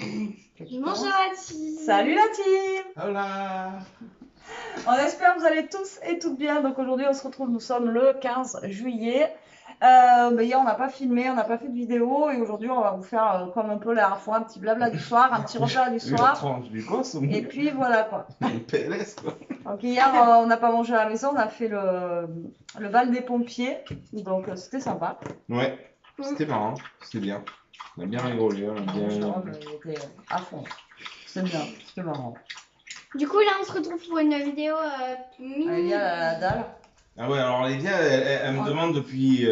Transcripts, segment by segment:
Bonjour la team. Salut la team. Hola. On espère que vous allez tous et toutes bien. Donc aujourd'hui on se retrouve, nous sommes le 15 juillet. Hier on n'a pas filmé, on n'a pas fait de vidéo et aujourd'hui on va vous faire comme un peu la dernière fois, un petit blabla du soir, un petit repas du soir. Et puis voilà quoi. PLS quoi. Donc hier on n'a pas mangé à la maison, on a fait le bal des pompiers. Donc c'était sympa. Ouais, c'était marrant, c'était bien. On a bien rigolé, on a bien. Il était à fond. C'est bien, c'était marrant. Du coup là on se retrouve pour une vidéo mini. Il y a la dalle. Ah ouais, alors Lydia, elle me demande depuis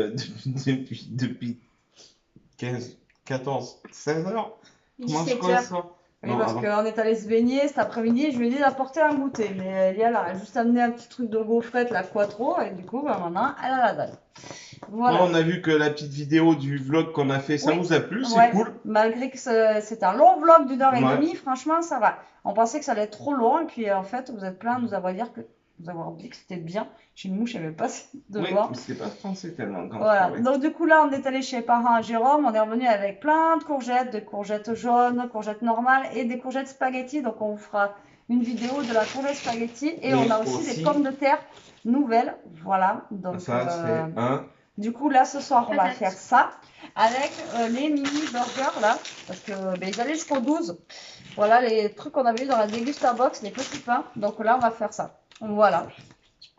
15, 14, 16 heures. Comment je 17 connais heures. ça? Oui, Non, parce avant. qu'on est allé se baigner cet après-midi, je lui ai dit d'apporter un goûter. Mais Elia, elle a juste amené un petit truc de gaufrette, la Quattro, et du coup, maintenant, elle a la dalle. Voilà. Bon, on a vu que la petite vidéo du vlog qu'on a fait, ça Oui. vous a plu, c'est Ouais. cool. Malgré que c'est un long vlog d'une heure et Ouais. demie, franchement, ça va. On pensait que ça allait être trop long, et puis en fait, vous êtes plein de nous avoir dit que c'était bien. J'ai une mouche, elle veut passer Oui, devant. mais c'était pas français tellement quand Voilà. je parlais. Donc du coup là, on est allé chez les parents à Jérôme. On est revenu avec plein de courgettes, des courgettes jaunes, courgettes normales et des courgettes spaghetti. Donc on vous fera une vidéo de la courgette spaghetti et on a aussi des pommes de terre nouvelles. Voilà. Donc Ça, c'est un. du coup là, ce soir, on va Patate. faire ça avec les mini burgers là, parce que ils allaient jusqu'au 12. Voilà les trucs qu'on avait eu dans la Dégusta Box, les petits pains. Donc là, on va faire ça. Voilà.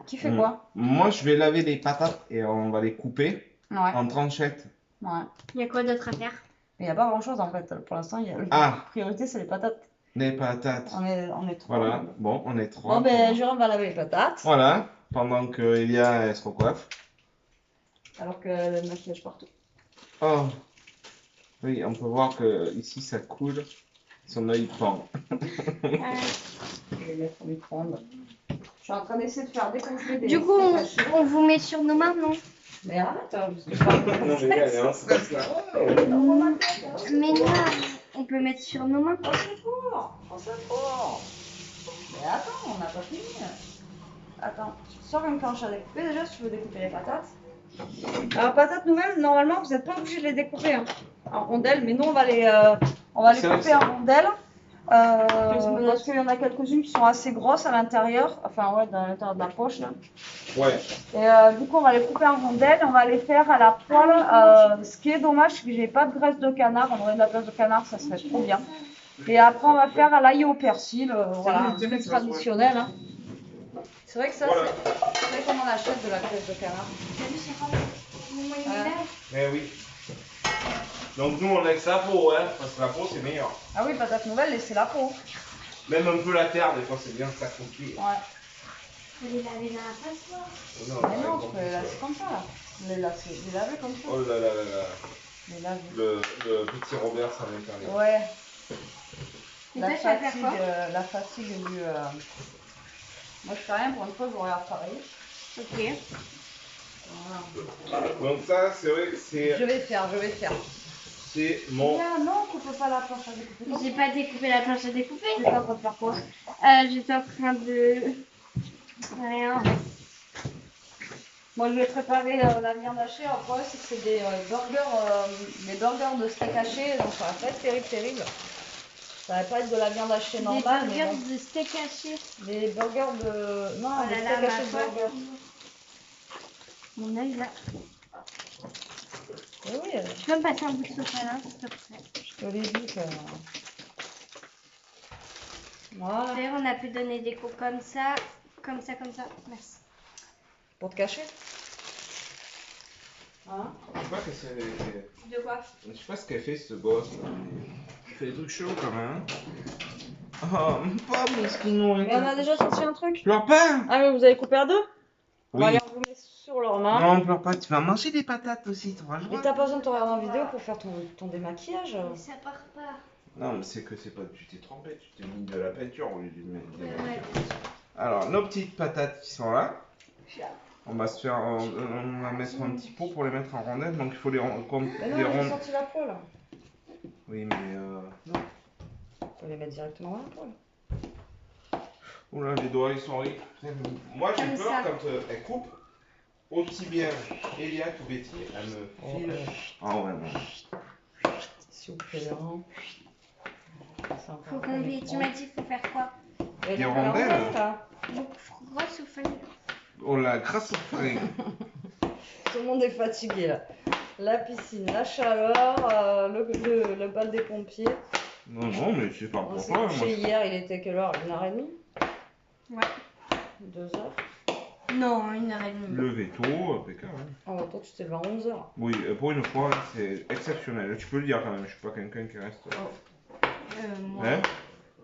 Qui fait quoi? Moi, je vais laver les patates et on va les couper Ouais. en tranchettes. Ouais. Il y a quoi d'autre à faire? Il n'y a pas grand chose en fait. Pour l'instant, la Ah, priorité c'est les patates. les patates. On est trois. Voilà, bon, on est trois. Bon, ben Jérôme va laver les patates. Voilà, pendant que Elia elle se recoiffe. Alors que le maquillage partout. Oh, oui, on peut voir que ici ça coule, son œil pend. Je vais mettre au micro-ondes. Je suis en train d'essayer de faire décongeler des. Du coup on vous met sur nos mains, non? Mais arrête, parce que je parle de Non, mais elle est en stress là. Mais non, on peut mettre sur nos mains. Oh, c'est fort. Oh, c'est fort. Mais attends, on n'a pas fini. Attends, sors une planche à découper déjà si tu veux découper les patates. Alors, patates nouvelles, normalement, vous n'êtes pas obligé de les découper en rondelles, mais nous, on va les couper en rondelles. Parce qu'il y en a quelques-unes qui sont assez grosses à l'intérieur, enfin, ouais, dans l'intérieur de la poche, là. Ouais. Et du coup, on va les couper en rondelles et on va les faire à la poêle. Ce qui est dommage, c'est que j'ai pas de graisse de canard. On aurait de la graisse de canard, ça serait trop bien. Et après, on va faire à l'ail au persil, voilà, un truc traditionnel. Hein. C'est vrai que ça, Voilà. c'est vrai qu'on en achète de la graisse de canard. T'as vu, c'est rare. Mais oui. Donc nous on laisse la peau, hein, parce que la peau c'est meilleur. Ah oui, patate nouvelle, laissez la peau. Même un peu la terre, des fois c'est bien, ça confie. Ouais. Faut les laver dans la passoire. Mais non, tu peux les laver comme ça, là. Les laver comme ça. Oh là là là là. Les laver. Le petit Robert ça m'intéresse. Ouais. Et toi, tu vas faire quoi? La fatigue du. Moi, je fais rien pour une fois, je regarde pareil. Ok. Voilà. Donc ça c'est vrai que c'est. Je vais faire. C'est mon. Ah non, coupe pas la planche à découper. J'ai pas découpé la planche à découper. Tu es en train de faire quoi? J'étais en train de... Rien. Moi, je vais préparer la viande hachée. Alors, le problème, c'est que c'est des burgers de steak haché, donc ça va pas être terrible. Ça va pas être de la viande hachée normale, Des mais burgers bon. de steak haché. Des burgers de. Non, Oh des là steaks là, hachés de ma burgers. Mon œil là. Eh oui, Tu peux me passer un bout de sopalin, s'il te plaît? je te l'ai dit que. Voilà. D'ailleurs, on a pu donner des coups comme ça, comme ça, comme ça. Merci. Pour te cacher. Hein? Je sais pas qu'est-ce qu'elle fait. De quoi? Je sais pas ce qu'elle fait ce boss là. Il fait des trucs chelous quand même. Oh, pas mesquinon. Mais on a déjà sorti un truc. Pleure pas. Ah, mais vous avez coupé à deux? Oui. Bon, allez, on vous met sur leurs mains. Non, pleure pas, tu vas manger des patates aussi, tu vois. Mais t'as pas besoin de te regarder en vidéo pour faire ton démaquillage. Mais ça part pas. Non, mais c'est que c'est pas. Tu t'es trompé, tu t'es mis de la peinture au lieu de mettre des. Ouais. Alors, nos petites patates qui sont là. On va se faire. On va mettre un petit pot pour les mettre en rondelles, donc il faut les Mais non, les j'ai rondelles. sorti la poêle. Oui, mais. On peut les mettre directement dans la poêle. Oula, les doigts ils sont horribles. Moi j'ai Comme peur ça. quand elle coupe. Aussi bien Elia que Betty, elle me file. Ah ouais, non. S'il vous plaît, hein. c'est encore. Faut combler. Tu m'as dit qu'il faut faire quoi? Et Des donc, la rondelles. rondelle, là. Donc, grosse ou farine? Oh la grâce au farine. Tout le monde est fatigué là. La piscine, la chaleur, le bal des pompiers. Non, mais c'est pas On pour s'est toi. couché hier, il était quelle heure? 1h30? Ouais. 2h? Non, 1h30. Levé tôt, impeccable. Hein. Oh, toi tu t'es levé à 11h. Oui, pour une fois, c'est exceptionnel. Tu peux le dire quand même, je suis pas quelqu'un qui reste. Moi. Hein?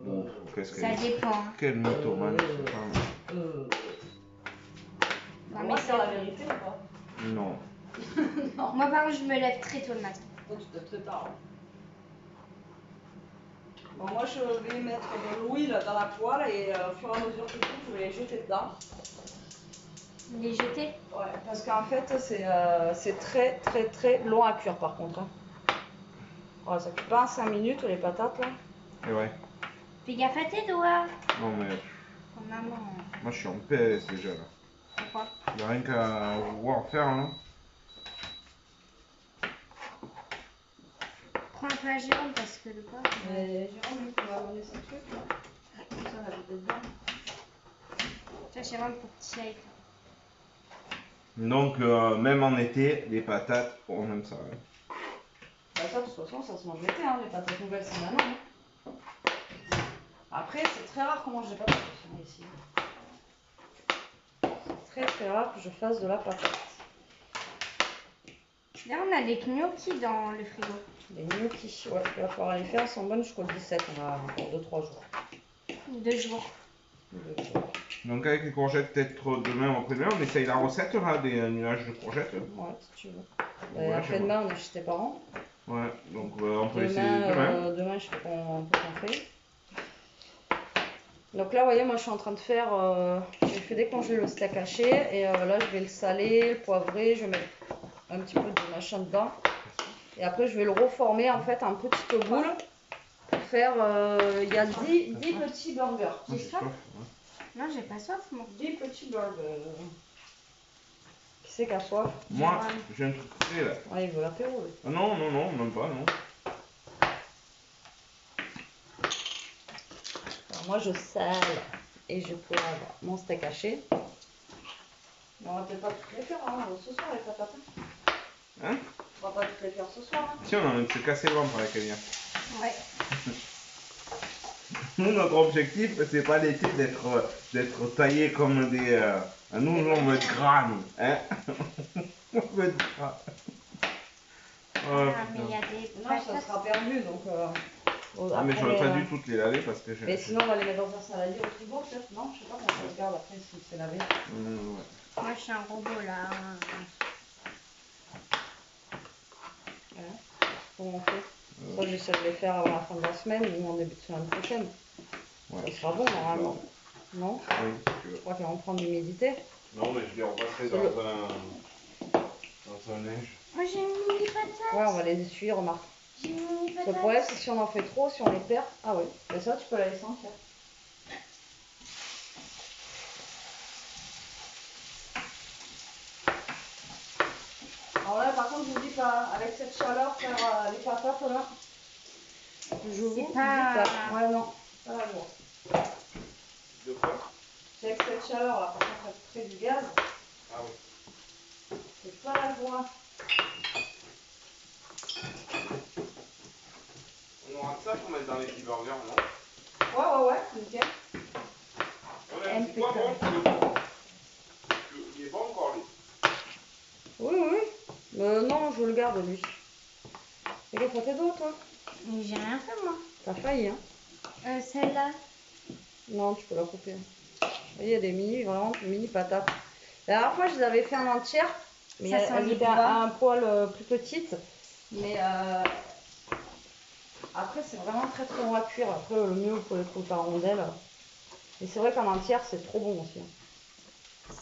Bon, qu'est-ce Ça qu'elle est? dépend. Hein. Quelle mythomane, cette femme. Non, Moi, mais c'est la vérité ou pas? Non. Moi, par contre, je me lève très tôt le matin. Toi, tu te lèves très tard. Bon, moi, je vais mettre de l'huile dans la poêle et au fur et à mesure que tout, je vais les jeter dedans. Les jeter? Ouais, parce qu'en fait, c'est très long à cuire par contre. Hein. Ouais, ça cuit pas en 5 minutes les patates là. Et ouais. Fais gaffe à tes doigts. Non, mais Oh, maman. moi, je suis en PS déjà là. Pourquoi? Il a rien qu'à voir faire là. Prends un peu à Jérôme parce que le corps. Mais Jérôme, tu vas amener son truc là. Comme ça, on va jeter dedans. Toi, Jérôme, pour que tu ailles. Donc, même en été, les patates, on aime ça. Hein. Bah, ça, de toute façon, ça se mange l'été, hein. Les patates nouvelles, c'est maintenant. Hein. Après, c'est très rare qu'on mange des patates ici. C'est très rare que je fasse de la patate. Là, on a les gnocchis dans le frigo. Les gnocchis, ouais, il va falloir les faire, elles sont bonnes jusqu'au 17, on a encore 2-3 jours. 2 jours. 2 jours. Donc, avec les courgettes, peut-être demain ou après-demain, on essaye la recette là, des nuages de courgettes. Ouais, si tu veux. Ouais, Après-demain, on est chez tes parents. Ouais, donc on peut essayer demain. Demain, je fais qu'on fait. Donc là, vous voyez, moi, je suis en train de faire... j'ai fait décongeler le steak haché et là, je vais le saler, le poivrer, je vais mettre un petit peu de machin dedans. Et après, je vais le reformer en fait en petites boules pour faire... Il y a 10 petits burgers. Moi, j'ai soif. Ouais. Non, j'ai pas soif, moi. 10 petits burgers. Qui c'est qui a soif? Moi, j'ai un truc prêt là. Ah, il veut l'apéro, lui. Ah non, même pas, non. Alors, moi, je sale et je poivre mon steak haché. Mais on va peut-être pas toutes les faire hein, ce soir, les patates. Hein? On va pas toutes les faire ce soir. Hein. Si, on a envie de se casser le ventre avec Elia. Ouais. Nous, notre objectif, c'est pas l'été d'être taillé comme des. Nous, on veut être gras, nous. Hein? On veut être gras. Oh, Ah, mais il y a des Non, ça patates. sera perdu donc. ah, mais après, j'aurais pas dû toutes les laver parce que j'ai. Mais sinon, on va les mettre dans un saladier au frigo, peut-être. Non, je sais pas comment ça se garde après si c'est lavé. Ouais. Moi, je suis un robot là. Comment on fait? Ça, j'essaie de les faire avant la fin de la semaine ou en début de semaine prochaine. Ouais. Ça sera bon normalement. Non? Oui, si tu veux. Je crois qu'ils vont prendre l'humidité. Non, mais je les repasserai dans un neige. Moi, j'ai une mini patate. Ouais, on va les essuyer, remarque. J'ai une mini Le patate. problème, c'est que si on en fait trop, si on les perd. Ah oui, mais ça, tu peux la laisser entière. Alors là, par contre, je vous dis pas, avec cette chaleur, faire les patates là, je vous dis pas- pas. Ouais, non, pas la joie. De quoi? C'est avec cette chaleur là, par contre, ça crée du gaz. Ah oui. C'est pas la joie. On aura ça pour mettre dans les petits burgers, non? Ouais, nickel. Ouais, c'est quoi bon? Il est bon encore lui. Oui. Non, je le garde lui. Fais gaffe à tes dos, toi. Mais j'ai rien fait, moi. T'as failli, hein. Celle-là. Non, tu peux la couper. Vous voyez, il y a des mini patates. La dernière fois, je les avais fait en entière. Mais Ça sent elles les étaient bois. à un poil plus petites. Mais après, c'est vraiment très long à cuire. Après, le mieux, vous pouvez le couper en rondelles. Et c'est vrai qu'en entière, c'est trop bon aussi.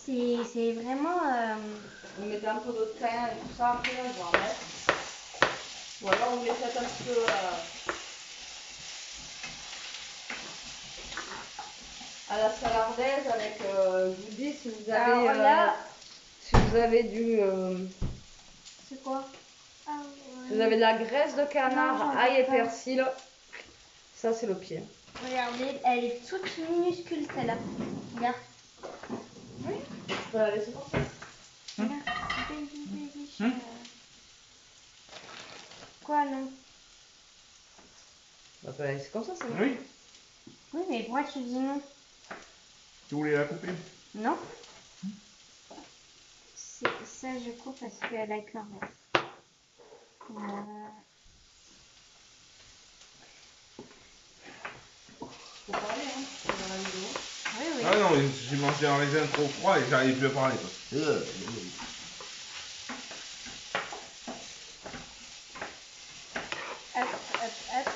C'est vraiment. Vous mettez un peu d'eau de cayenne et tout ça. Après, là, je vais en mettre. Ou alors, vous les faites un petit peu... à la salardaise avec, je vous dis, si vous avez, Alors là- si vous avez du, C'est quoi? Ah, si vous avez de la graisse de canard, Non, j'en veux ail et pas. persil, Ça, c'est le pied. Regardez, elle est toute minuscule celle-là. Regarde. Oui. Tu peux la laisser comme ça. Regarde. Baby shark. Quoi, non? Bah, tu peux la laisser comme ça, c'est bon. Oui. Oui, mais pourquoi tu dis non? Tu voulais la couper? Non. Ça, je coupe parce qu'elle a qu'un reste. Voilà. Tu peux parler, hein, dans la vidéo. Oui, oui. Ah non, j'ai mangé un raisin trop froid et j'arrive plus à parler. Quoi. Hop, hop, hop.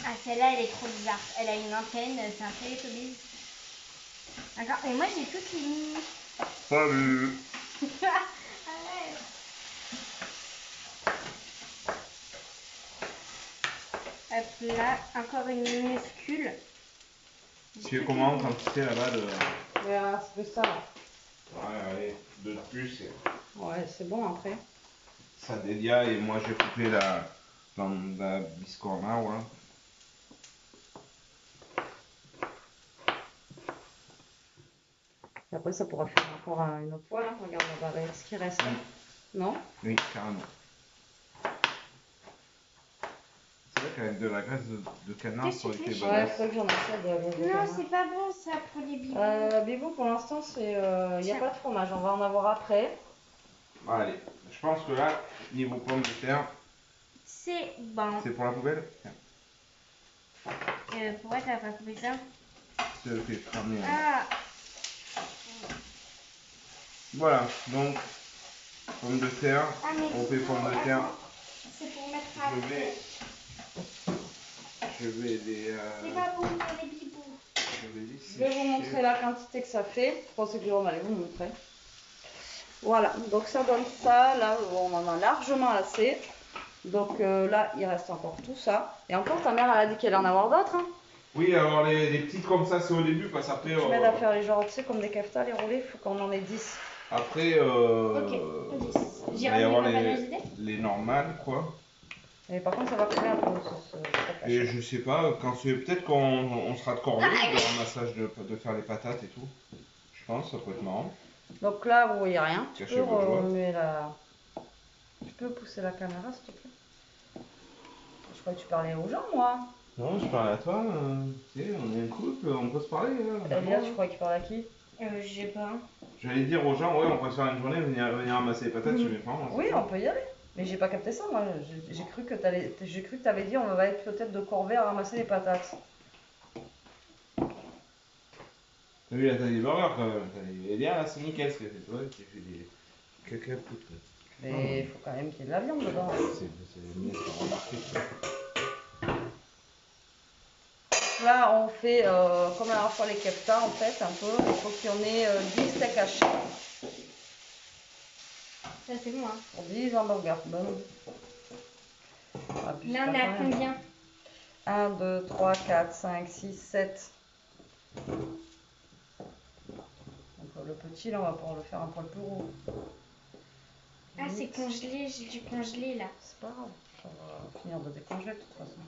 Ah, celle-là, elle est trop bizarre. Elle a une antenne, c'est un Teletubbies. D'accord, et moi, j'ai toutes les mini. Salut. Arrête. Hop là, encore une minuscule. Tu fais comment quand tu sais là-bas de... Mais c'est que ça, là. Ouais, allez, deux de plus. Ouais, c'est bon après. Ça délia et moi j'ai coupé dans la biscorna, ouais. Et après, ça pourra faire encore une autre fois, là. Regarde, on va regarder ce qui reste. Non? Oui, carrément. C'est vrai qu'avec de la graisse de canard, Qu'est-ce ça aurait que tu été fais, bon. Ouais, il faut que j'en achète de Non, canard. c'est pas bon ça pour les bibous. Bibou, pour l'instant, il n'y a pas de fromage. On va en avoir après. Allez, je pense que là, niveau pommes de terre, C'est bon. c'est pour la poubelle. Tiens, Pourquoi t'as pas coupé ça? je te fais cramer. Ah, Voilà, donc, pommes de terre, mais on fait pommes de terre. c'est pour mettre à Je vais les... C'est pas bon pour les bibous. Je vais vous montrer la quantité que ça fait. Je pense que Jérôme allait vous montrer. Voilà, donc ça donne ça. Là, on en a largement assez. Donc là, il reste encore tout ça. Et encore, ta mère, elle a dit qu'elle allait en avoir d'autres. Hein. Oui, alors les petites comme ça, c'est au début, parce qu'après... Tu m'aides à faire les genres, tu sais, comme des keftas, les roulés. Il faut qu'on en ait 10. Après, Ok, il j'ai va y avoir ramené les normales, quoi. Et par contre, ça va coûter un peu. Et je sais pas, quand c'est peut-être qu'on sera de corvée, de ramassage de faire les patates et tout. Je pense, ça peut être marrant. Donc là, vous voyez rien. Tu Cacher peux, votre joie. tu peux pousser la caméra, s'il te plaît. Je crois que tu parlais aux gens, moi. Non, je parle à toi, tu sais, on est un couple, on peut se parler. Là, Elia, tu crois qu'il parle à qui? Je sais pas. J'allais dire aux gens, ouais, on pourrait se faire une journée, venir ramasser les patates chez mes parents. Oui, on peut y aller. Mais j'ai pas capté ça, moi. J'ai cru que t'avais dit on va être peut-être de corvée à ramasser les patates. T'as vu la taille des burgers quand même. Et bien là, c'est nickel ce que c'est toi qui fais des cacapoutes. Mais il faut quand même qu'il y ait de la viande dedans. C'est bien, c'est remarqué. Là, on fait comme la dernière fois les keftas, en fait, un peu. Il faut qu'il y en ait 10 steaks hachés. Ça c'est bon, hein. Pour 10 hamburgers. Bon. Ah, Là, on est à combien? 1, 2, 3, 4, 5, 6, 7. Donc, le petit, là, on va pouvoir le faire un poil plus gros. Ah, c'est congelé, j'ai dû congeler là. C'est pas grave, on va finir de décongeler de toute façon.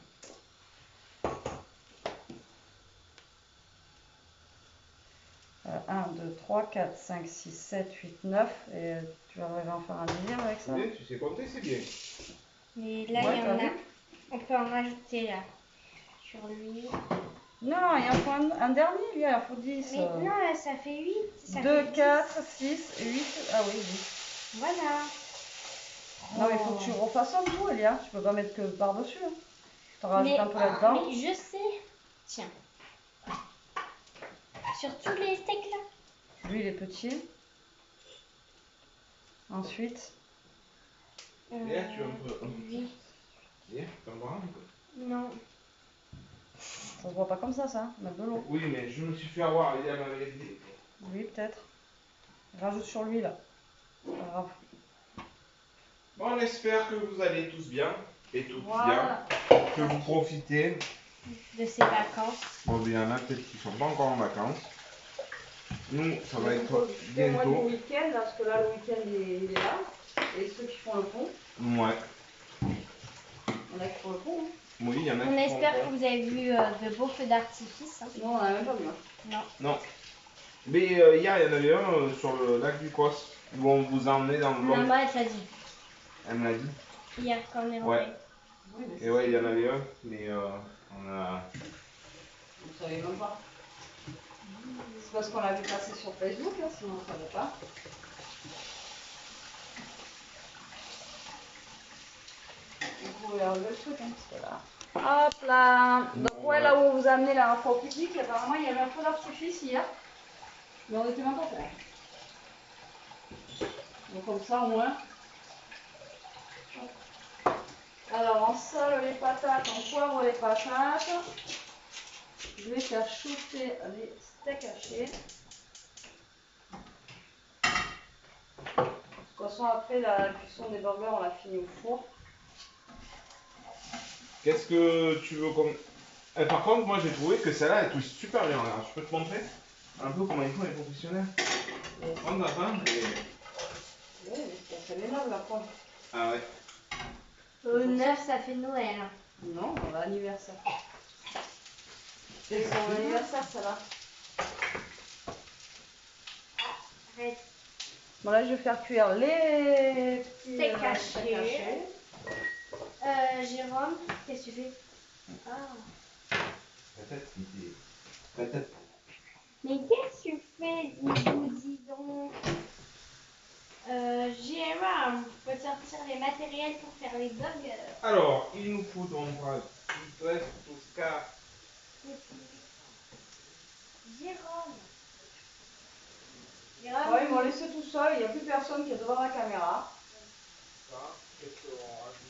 1, 2, 3, 4, 5, 6, 7, 8, 9. Et tu vas arriver à en faire un dixième avec ça? Oui, tu sais compter, c'est bien. Mais là, Ouais, il y t'as en a. vu? On peut en rajouter là. Sur lui. Non, il en faut un dernier, lui, il en faut 10. Mais non, là, ça fait 8. Ça 2, fait 4, 6, 8. Ah oui, 10. Voilà. Non, mais il faut que tu refaçonnes tout, Elia. Tu peux pas mettre que par-dessus. Hein. Tu rajoutes un peu là-dedans. Mais je sais. Tiens. Sur tous les steaks là. Lui, il est petit. Ensuite. Léa, tu veux un peu. Oui. Léa, tu peux en boire un peu? Non. Ça se voit pas comme ça, mettre de l'eau. Oui, mais je me suis fait avoir, Léa m'avait dit. Oui, peut-être. Rajoute sur lui, là. C'est pas grave. Bon, on espère que vous allez tous bien et toutes Voilà. bien. Que vous profitez. De ses vacances. Bon, il y en a peut-être qui sont pas encore en vacances. Nous, ça va être Moi, bientôt. le week-end, là, parce que là, le week-end, il est là. Et ceux qui font le pont. Ouais. Il y en a qui font le pont. Hein. Oui, il y en a On qui espère font que vous avez vu de beaux feux d'artifice. Hein. Non, on n'a même pas vu. Non. Non. Mais hier, il y en avait un sur le lac du Cos, où on vous a emmené dans le vlog. Maman, elle t'a dit. Elle me l'a dit. Hier, quand on est Ouais. rentré. Oui, mais Et ouais, il y en avait un, mais on a... Vous savez même pas. C'est parce qu'on l'a vu passer sur Facebook, hein, sinon on ne savait pas. Vous pouvez enlever le truc, hein, parce que là. Hop là. Donc ouais, là où on vous a amené la info publique, apparemment il y avait un feu d'artifice hier. Mais on était même pas au courant. Donc comme ça au moins. Alors on sale les patates, on poivre les patates. Je vais faire chauffer les steaks hachés. De toute façon après la cuisson des burgers on l'a fini au four. Qu'est-ce que tu veux comme... par contre, moi j'ai trouvé que celle-là, elle touche super bien. Là. Je peux te montrer un peu comment ils font les professionnels. Prendre la fin et... Oui, mais ça fait l'énorme la pointe. Ah ouais. Au 9, ça fait Noël. Non, on va l'anniversaire. C'est son anniversaire, ça va. Arrête. Bon, là, je vais faire cuire les petits Steak steaks hachés. hachés. Jérôme, qu'est-ce que tu fais? Ah. Peut-être. Mais qu'est-ce que tu fais? Dis donc. Jérôme, faut sortir les matériels pour faire les burgers. Alors, il nous faut donc du bref Tosca. Jérôme. Bon, ils m'ont laissé tout seul, il n'y a plus personne qui est devant la caméra. Ça, qu'est-ce qu'on rajoute?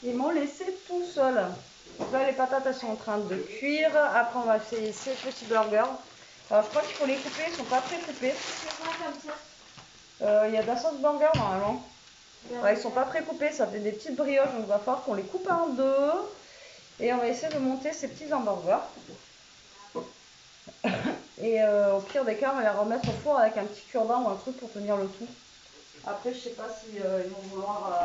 Ils m'ont laissé tout seul. Donc là, les patates, elles sont en train de cuire. Après, on va essayer ces petits burgers. Alors, je crois qu'il faut les couper, ils ne sont pas très coupés. Comme ça. Il y a de la sauce burger normalement. Ouais, ils sont pas précoupés, ça fait des petites brioches, donc il va falloir qu'on les coupe en deux. Et on va essayer de monter ces petits hamburgers. Et au pire des cas, on va les remettre au four avec un petit cure-dent ou un truc pour tenir le tout. Après, je sais pas si ils vont vouloir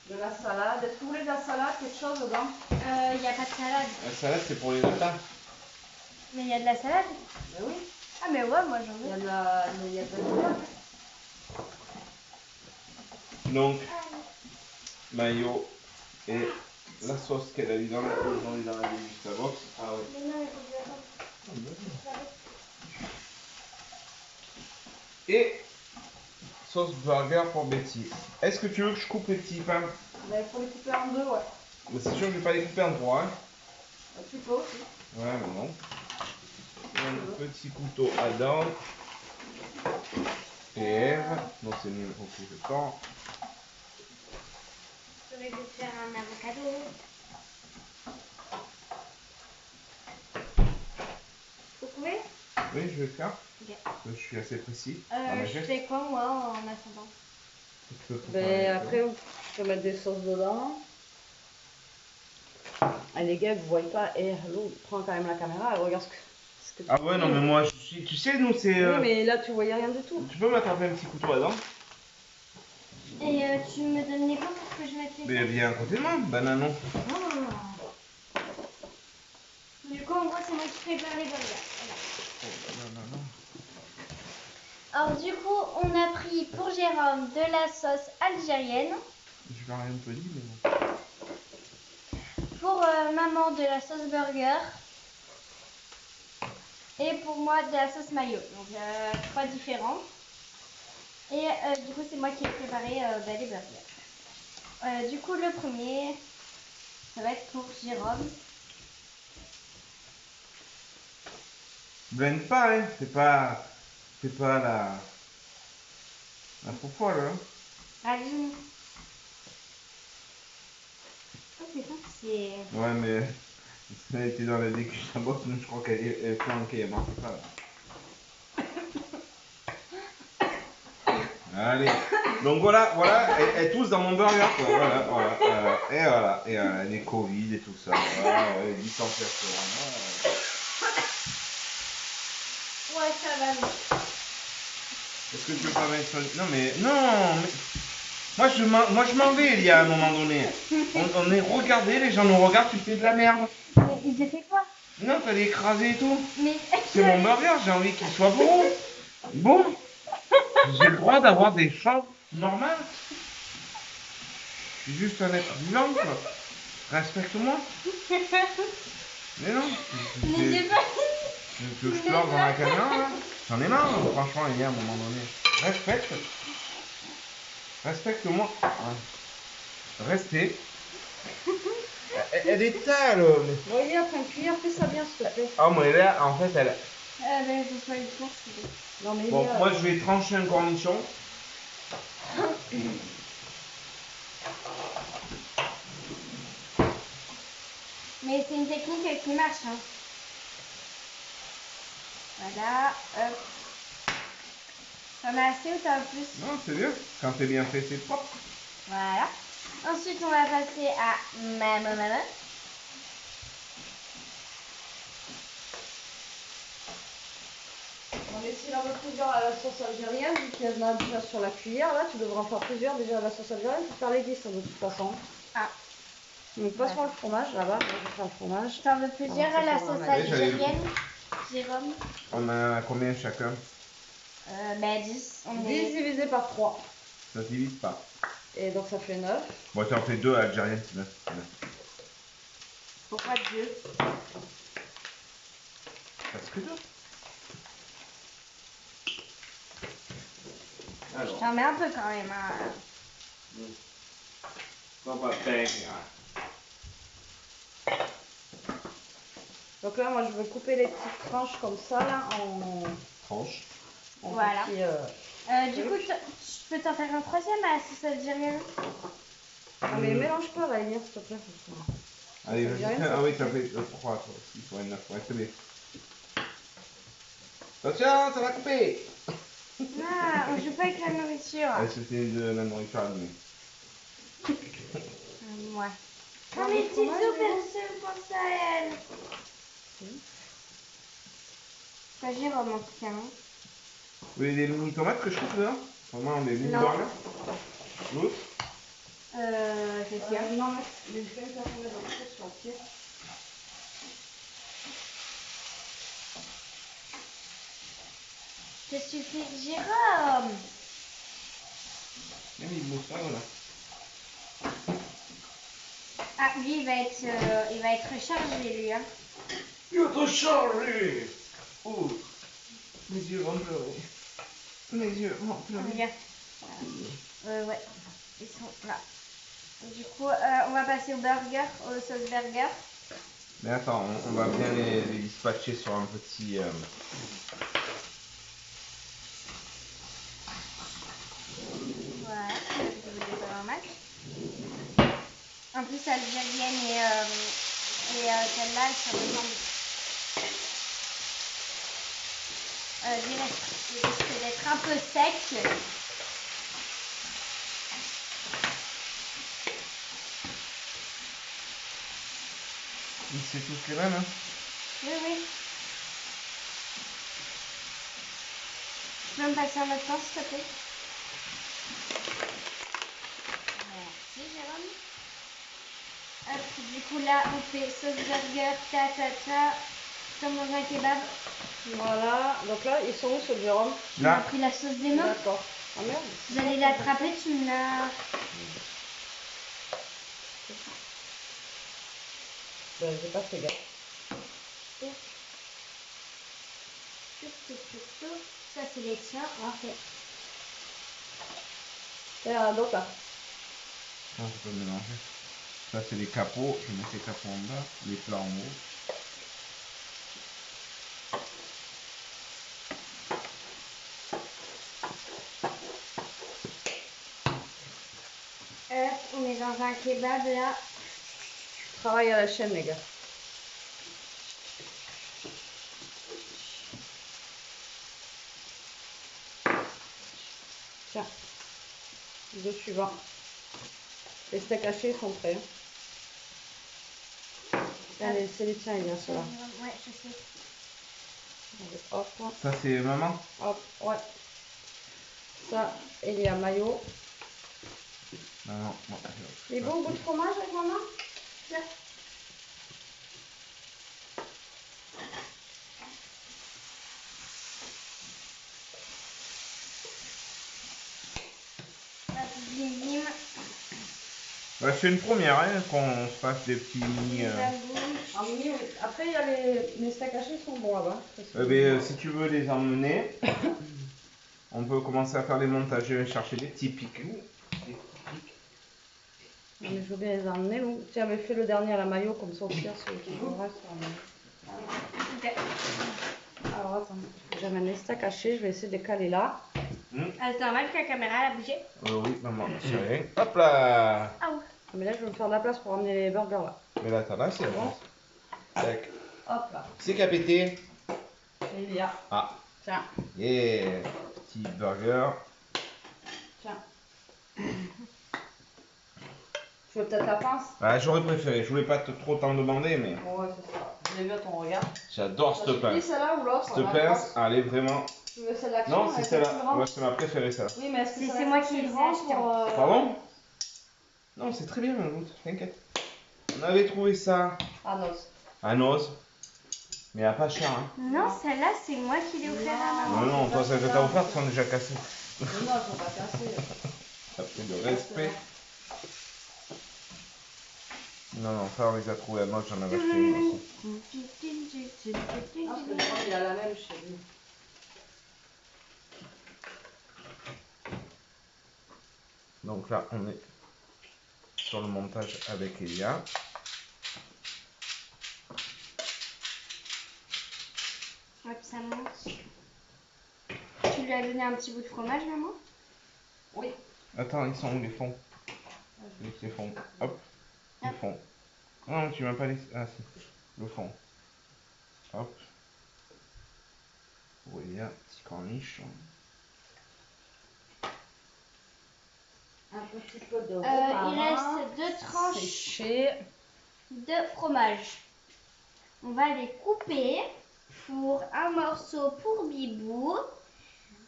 de la salade. Est-ce que vous voulez de la salade, quelque chose dedans? Il n'y a pas de salade. La salade, c'est pour les latins. Mais il y a de la salade? Ben oui. Ah, mais ouais, moi j'en Il y veux. a de la salade. Donc, mayo et la sauce qu'elle a eu dans la box. Ah ouais. Mais non, il faut que j'attende. Et sauce burger pour Betty. Est-ce que tu veux que je coupe les petits pains? Ben, il faut les couper en deux, ouais. Mais c'est sûr que je vais pas les couper en trois. Hein. Tu peux aussi. Ouais, mais non. Un petit couteau à dents. Et donc c'est mieux au coup de temps. Je vais vous faire un avocado. Vous pouvez? Oui, je vais le faire. Ok. Je suis assez précis. dans mes Je gestes. fais quoi moi en attendant? Tu peux préparer Ben, un peu. après, je peux mettre des sauces dedans. Ah, les gars, vous voyez pas, l'eau prend quand même la caméra, elle regarde ce que tu Ah ouais, non, mais moi, tu sais, nous, c'est... Oui, mais là, tu voyais rien du tout. Tu peux m'attraper un petit couteau à dents? Et tu me donnes les quoi pour que je mette les Mais viens à côté de moi, bananon. Ah. Du coup, en gros, c'est moi qui prépare les burgers. Voilà. Alors, du coup, on a pris pour Jérôme de la sauce algérienne. Je vais rien te dire, mais bon. Pour maman, de la sauce burger. Et pour moi, de la sauce mayo. Donc, 3 différents. Et du coup, c'est moi qui ai préparé les burgers. Du coup, le premier, ça va être pour Jérôme. Blende pas, hein. C'est pas la fofolle, hein. Allez. Oh putain, c'est... Ouais, mais elle était dans la décuche à box, mais je crois qu'elle est flanquée, elle marche pas. Allez, donc voilà, elle tousse dans mon burger, quoi. Voilà, et voilà, les Covid et tout ça, voilà, ouais, les distanciations. Ouais, ça va mieux. Est-ce que tu veux pas mettre sur le... Non, mais... Non, mais... Moi, je m'en vais, il y a un moment donné. On est regardé, les gens nous regardent, tu fais de la merde. Mais j'ai fait quoi? Non, t'allais écraser et tout. Mais C'est mon burger, j'ai envie qu'il soit bon. Bon. J'ai le droit d'avoir des choses normales. Je suis juste un être vivant, quoi. Respecte-moi. Mais non. mais j'ai pas. Tu veux que je pleure dans la caméra, là? J'en ai marre, franchement, il y a un moment donné. Respecte. Respecte-moi. Ouais. Respect. Elle est telle. Bon, il est en train de cuire, fais ça bien, s'il te plaît. Ah, mais là, en fait, elle... Ben, je sois merci. Non, mais Bon, il est, moi, je vais trancher un cornichon. Mais c'est une technique qui marche. Hein. Voilà, hop. T'en as assez ou t'en as plus? Non, c'est bien. Quand c'est bien fait, c'est propre. Voilà. Ensuite, on va passer à ma maman. On va essayer d'en mettre plusieurs à la sauce algérienne, vu qu'il y en a déjà sur la cuillère. Là, tu devras en faire plusieurs déjà à la sauce algérienne pour faire les listes de toute façon. Ah. Donc, pas sur le fromage, là-bas. Je vais faire le fromage. T'en veux plusieurs à la ça, ça va sauce m'aider. algérienne, Jérôme? On a combien chacun? Ben 10. On 10 est... divisé par 3. Ça se divise pas. Et donc, ça fait 9. Bon, tu en fais deux algériennes, c'est bien. Pourquoi 2? Parce que deux. Je Alors, t'en mets un peu quand même. Hein. on va faire... Donc là, moi, je vais couper les petites tranches comme ça, là, Tranche. en Voilà. petits, Du coup, je peux t'en faire un troisième à la sauce algérienne? Ah, mais mélange pas, là, s'il te plaît. Allez, Ça vas-y. dit rien, Ah oui, ça fait 3, toi aussi. Sur une 9. Ouais, c'est bien. Attention, ça va couper. Non, on joue pas avec la nourriture. C'était de la nourriture allumée. Ouais. Ah, Oh, mes le petites fromage, soupes, Jérôme. elles se pensent à elle. Pas Jérôme en tout cas. Hein. Vous voulez des mini tomates que je coupe là? Vraiment des mini Non. burgers? L'autre? C'est sûr. Non, mais je vais faire tomber dans le sauce sur le pied. Qu'est-ce que tu fais, Jérôme? Même il bouge pas, voilà. Ah, lui, il va être rechargé, lui. Hein. Il va te charger! Oh! Mes yeux vont pleurer. Mes yeux vont pleurer. Regarde. Ouais, ils sont là. Du coup, on va passer au burger, au sauce burger. Mais attends, on va bien les dispatcher sur un petit... Voilà, je vous ai pas un match. En plus, algérienne et celle-là, elles sont ensemble. Il risque d'être un peu sec. C'est tous les mêmes, hein? Oui, oui. Tu peux me passer un autre pain, s'il te plaît? Merci, Jérôme. Hop, du coup, là, on fait sauce burger, comme dans un kebab. Voilà. Donc là, ils sont où, ceux de Jérôme? Tu m'as Là. pris la sauce des mains. D'accord. Ah merde. J'allais l'attraper, tu me l'as... Ben, j'ai pas fait gaffe. Ça, c'est les tiens. Ok. Il y en a d'autres là. Ça, je peux mélanger. Ça, c'est les capots. Je mets ces capots en bas, les plats en haut. On est dans un kebab, là. Travail à la chaîne, les gars. Tiens. Le suivant. Les steaks hachés sont prêts. Allez, c'est les tiens, il y a ceux-là. Ouais, je sais. Allez, hop, Ça, c'est maman? hop, ouais. Ça, Elia mayo. Non, non, non. Les bons goûts de fromage avec maman? Tiens. Bim, bim. Bah, c'est une première, hein, qu'on se fasse des petits mini. Ah, oui, oui. Après, il y a les steaks hachés qui sont bons là-bas. Si tu veux les emmener, on peut commencer à faire les montages. Je vais chercher des petits pics. Non, mais je veux bien les emmener. Lou. Tu avais fait le dernier à la maillot, comme ça au pire, celui qui reste. Ok. Alors attends, j'amène les steaks hachés, je vais essayer de les caler là. C'est normal que la caméra elle a bougé. Oui, maman, c'est rien. Hop là. Ah ouais. Mais là, je vais me faire de la place pour emmener les burgers là. Mais là, t'as là, c'est bon. Tac. Hop là. C'est qui a pété? Et il y a. Ah. Tiens, Yeah. Petit burger. tiens. Tu veux peut-être la pince? Ah, j'aurais préféré. Je voulais pas trop t'en demander, mais Ouais, c'est ça. Je l'ai vu à ton regard. j'adore cette Tu pince. celle-là ou l'autre? Cette pince, elle est vraiment. Tu veux celle-là qui Non, rentre c'est avec la celle-là. plus grande? Moi, c'est ma préférée, celle-là. Oui, mais est-ce que C'est ça va moi être qui assez les ai grand achetés. pour, Pardon? Non, c'est très bien, Majoute, t'inquiète. On avait trouvé ça Ah non. à Noz, mais à pas cher. Hein. Non, celle-là, c'est moi qui l'ai offert à maman. Non, non, toi, celles que t'as offertes sont déjà cassées. Non, elles sont pas cassées. Ça fait de respect. Non, non, ça, on les a trouvés à Noz, j'en avais acheté une aussi. Ah, parce que je crois qu'il a la même chez lui. Donc là, on est sur le montage avec Elia. Ouais, puis ça monte. Tu lui as donné un petit bout de fromage, maman? Oui. Attends, ils sont où les fonds? Les fonds. Hop. Le fond. Non, tu m'as pas laissé. Ah, si. Le fond. Hop. Pour Elia, petit corniche. Un petit peu de Il reste 2 tranches séché. de fromage. On va les couper pour un morceau pour Bibou,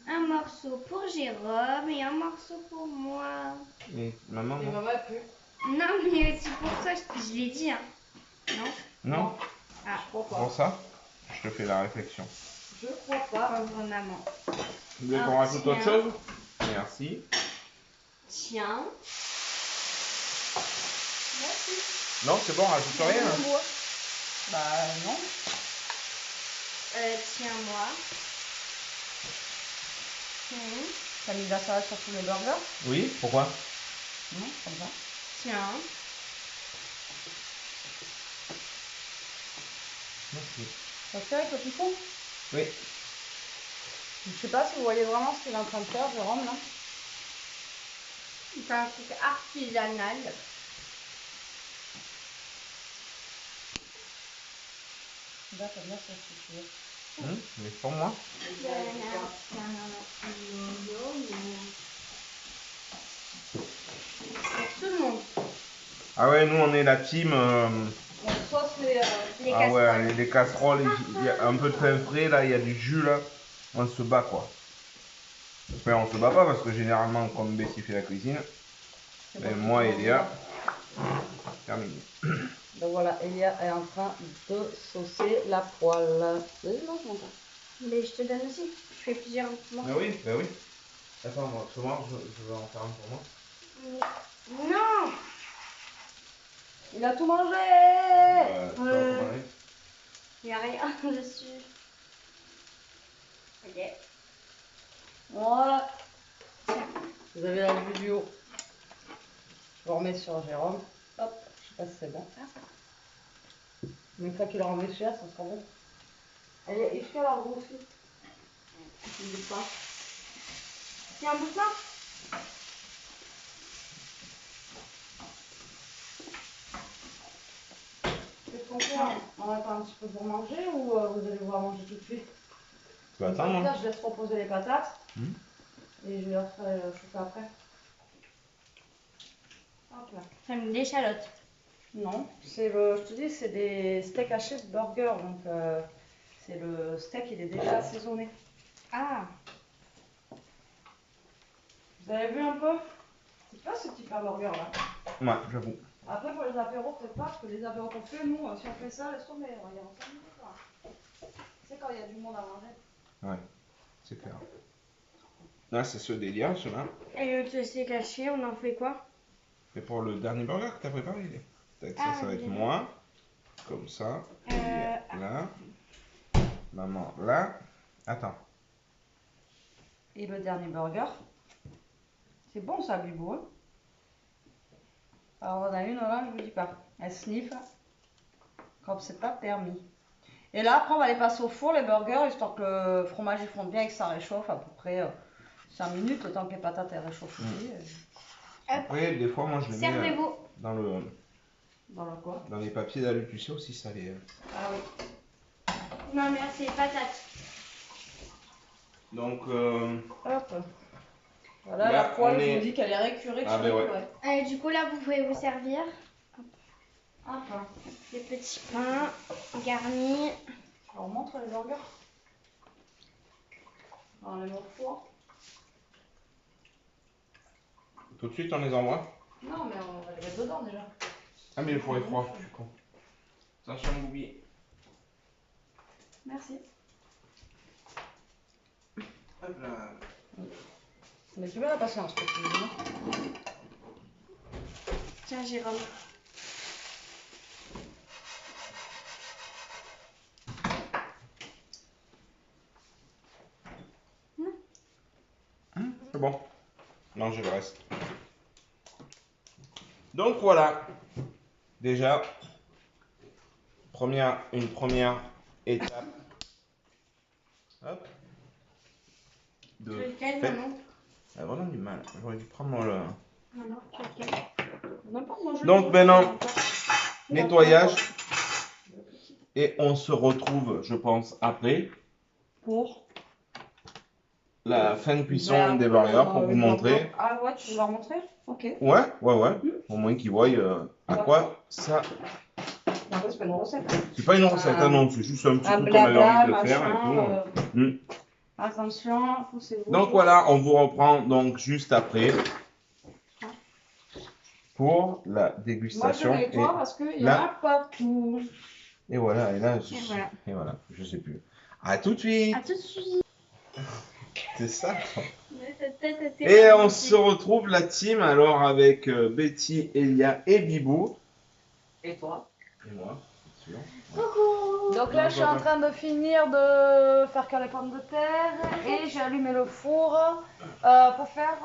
un morceau pour Jérôme et un morceau pour moi. Et maman, Et non? maman a pu. Non, mais aussi pour toi, je l'ai dit. Hein. Non? Non? Ah, Je crois Pour pas. ça, je te fais la réflexion. Je crois pas. pauvre maman. Vous voulez qu'on Ah, rajoute autre tiens. chose? Merci. Tiens. Merci. Non, c'est bon, rajoute rien. Hein. Bah non. Tiens, moi. T'as mis de la salade sur tous les burgers? Oui, pourquoi? Non, comme ça. Tiens. Merci. Ça se fait avec le picon? Oui. Je sais pas si vous voyez vraiment ce qu'il est en train de faire, Jérôme, là. C'est un truc artisanal. Là, t'as bien ça, si tu veux. Mais pour moi. Pour tout le monde. Ah ouais, nous on est la team. On sauce les... Les Ah ouais, casseroles. les casseroles, il y a un peu de pain frais là, il y a du jus là. On se bat quoi. Enfin, on se bat pas parce que généralement, comme Bessie fait la cuisine, et moi et Léa, terminé. Donc voilà, Elia est en train de saucer la poêle. Vas-y, mange mon temps. Mais je te donne aussi. Je fais plusieurs morceaux. Bah oui. Attends, moi, je vais en faire un pour moi. Non. Il a tout mangé. Tu vas en commander. Il n'y a rien dessus. Ok. Voilà. Vous avez la vue du haut. Je vous remets sur Jérôme. Hop, je sais pas si c'est bon. Mais une fois qu'il aura mis celui-là, ça sera bon. Allez, est-ce qu'elle a grossi? Je ne sais pas. C'est un bout de pain. Qu'est-ce qu'on fait? On attend un petit peu pour manger ou vous allez voir manger tout de suite? Tu vas attendre, hein. Là, je laisse reposer les patates. Mhm. Et je leur ferai chauffer après. Hop là. J'aime l'échalote. Non, c'est le, je te dis, c'est des steaks hachés de burger. Donc, c'est le steak, il est déjà assaisonné. Ah. Vous avez vu un peu? C'est pas ce type de burger là. Ouais, j'avoue. Après, pour les apéros, peut-être pas, parce que les apéros qu'on fait, nous, si on fait ça, laisse tomber. Il y a 5 minutes là. C'est quand il y a du monde à manger. Ouais, c'est clair. Là, c'est ce délire, ceux-là. Et le c'est caché, on en fait quoi? Et pour le dernier burger que t'as préparé, ça, Ah, ça va être oui. moi. Comme ça. Euh, Là. Maman, là. Attends. Et le dernier burger. C'est bon ça, Bibou. Hein. Alors, on a une là, je vous dis pas. Elle sniffe. Comme c'est pas permis. Et là, après, on va les passer au four, les burgers, histoire que le fromage il fonde bien et que ça réchauffe à peu près 5 minutes, le temps que les patates elles réchauffent aussi. Après, des fois, moi, je les mets Servez-vous. dans le. Dans le quoi? Dans les papiers d'alu, tu sais aussi, ça les. Ah oui. Non, merci, patates. Donc, Hop. Voilà, là, la poêle, on je est- vous dis qu'elle est récurée. Ah, ben ouais. Du coup, là, vous pouvez vous servir Enfin. des petits pains garnis. Alors, on montre les burgers. On les met au four. tout de suite, on les envoie. Non, mais on va les mettre dedans déjà. Ah, mais le four est froid, je suis con. Ça change oublié. Merci. Hop là. Mais tu veux la patience, parce que Tiens, Jérôme. C'est bon. Non, j'ai le reste. Donc voilà. Déjà, une première étape. Hop. De Lequel, fait. maman? J'ai vraiment du mal. J'aurais dû prendre le. Maman, lequel? n'importe moi. Donc maintenant, nettoyage. Et on se retrouve, je pense, après Pour la fin de cuisson des burgers pour vous montrer. Ah ouais, tu veux leur montrer? Ok. Ouais. Au moins qu'ils voient à quoi ça. Non, c'est pas une recette. C'est pas une recette, Ah. non, c'est juste un petit Un truc qu'on avait blabla, envie de faire et machin. tout. Mm. Attention, poussez-vous. Donc voilà, on vous reprend donc juste après pour la Moi, je dégustation. nettoie parce qu'il y en là- a partout. Et voilà, et là, Et voilà. je sais plus. À tout de suite. À tout de suite. C'est ça. quoi. Et Et on se retrouve la team alors avec Betty, Elia et Bibou. Et toi? Et moi, bien sûr. Coucou. Donc là, je suis en train de finir de faire cuire les pommes de terre et j'ai allumé le four pour faire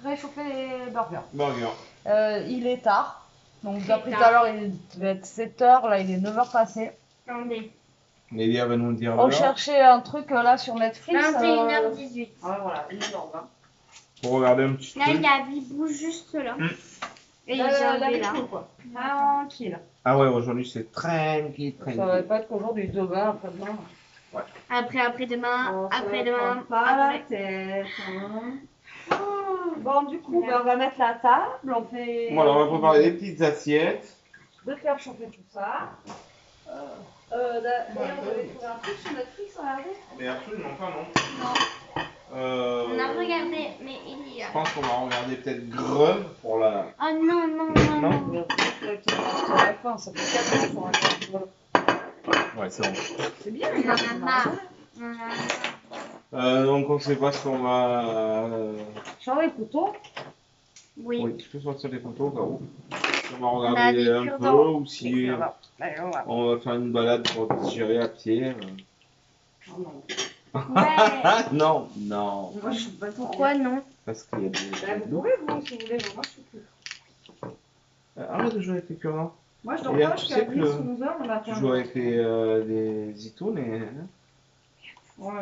réchauffer les burgers. Burger. Il est tard. Donc, Très d'après tout tard. à l'heure, il devait être 7h. Là, il est 9h passé. Attendez. Elia va nous dire On l'heure cherchait un truc là sur Netflix. 21h18. Ouais, voilà, 1h20. pour regarder un petit Là, il truc. y a Bibou juste là. Mm. Et La j'ai enlevé là. cool, quoi. Tranquille. Ah ouais, aujourd'hui c'est tranquille, Ça va tranquille. pas être qu'aujourd'hui, demain, après-demain. Après-demain, On se après-demain, prend pas la après. tête. Hein. Bon, du coup, ben, on va mettre la table. On fait. Voilà, on va préparer des petites assiettes. De faire chauffer tout ça. D'ailleurs, vous avez trouvé un truc sur Netflix, regardez. Mais absolument pas, non. On a regardé, mais il y a. Je pense qu'on va regarder peut-être Greu pour la. Oh non, non, non, Non. non. Sur la fin, ça fait 4 ans sur un Ouais, c'est bon. C'est bien, On en a marre. On en a marre. Donc on sait pas ce qu'on va. Sur les couteaux. Oui. Oui, je peux sortir les couteaux au cas où. On va On a regarder des un peu cure-dents. ou si on va faire une balade pour digérer à pied. Ouais. Non, non. Moi, je suis pas Pourquoi non? Parce qu'il y a Vous des. pouvez, vous, si vous voulez, mais moi, je suis plus. Arrête de jouer avec les cure-dents. Moi, je Et dors là, pas tu jusqu'à sais 10, que 11 heures le matin. Tu joues avec les zitounes et. Ouais.